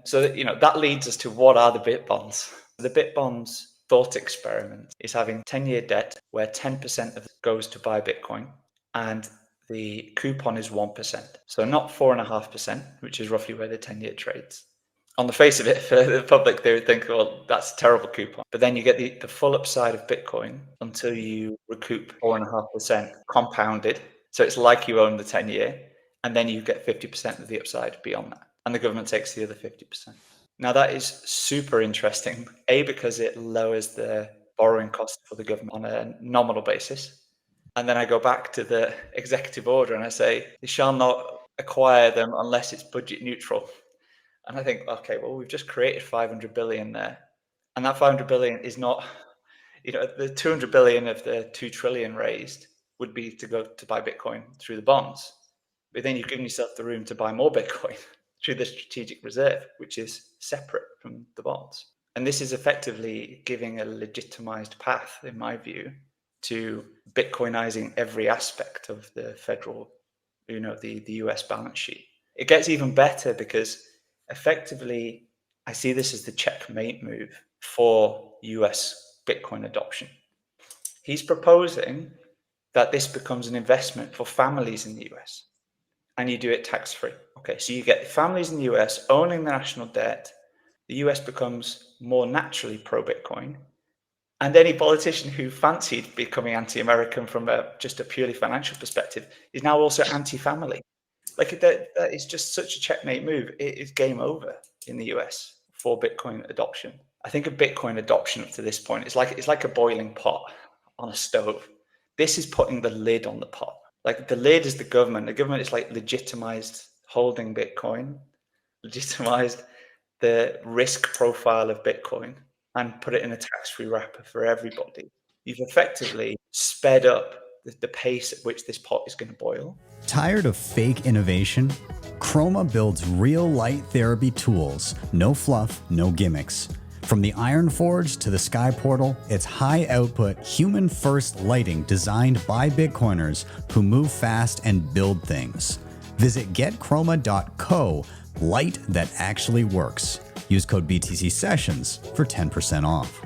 So that leads us to what are the bit bonds? The bit bonds thought experiment is having 10-year debt where 10% of it goes to buy Bitcoin and the coupon is 1%. So not 4.5%, which is roughly where the 10-year trades. On the face of it, for the public, they would think, well, that's a terrible coupon. But then you get the full upside of Bitcoin until you recoup 4.5% compounded. So it's like you own the 10-year, and then you get 50% of the upside beyond that. And the government takes the other 50%. Now, that is super interesting, because it lowers the borrowing cost for the government on a nominal basis. And then I go back to the executive order and I say, they shall not acquire them unless it's budget neutral. And I think, okay, well, we've just created 500 billion there. And that 500 billion is not, the 200 billion of the 2 trillion raised would be to go to buy Bitcoin through the bonds. But then you've given yourself the room to buy more Bitcoin through the strategic reserve, which is separate from the bonds. And this is effectively giving a legitimized path, in my view, to Bitcoinizing every aspect of the federal, the US balance sheet. It gets even better because effectively, I see this as the checkmate move for US Bitcoin adoption. He's proposing that this becomes an investment for families in the US and you do it tax-free. Okay, so you get families in the US owning the national debt. The US becomes more naturally pro-Bitcoin. And any politician who fancied becoming anti-American from just a purely financial perspective is now also anti-family. Like that is just such a checkmate move. It is game over in the US for Bitcoin adoption. I think of Bitcoin adoption up to this point, it's like a boiling pot on a stove. This is putting the lid on the pot. Like the lid is the government. The government is like legitimized holding Bitcoin, legitimized the risk profile of Bitcoin, and put it in a tax-free wrapper for everybody. You've effectively sped up the pace at which this pot is going to boil. Tired of fake innovation? CHROMA builds real light therapy tools. No fluff, no gimmicks. From the Iron Forge to the Sky Portal, it's high-output, human-first lighting designed by Bitcoiners who move fast and build things. Visit getchroma.co, light that actually works. Use code BTC Sessions for 10% off.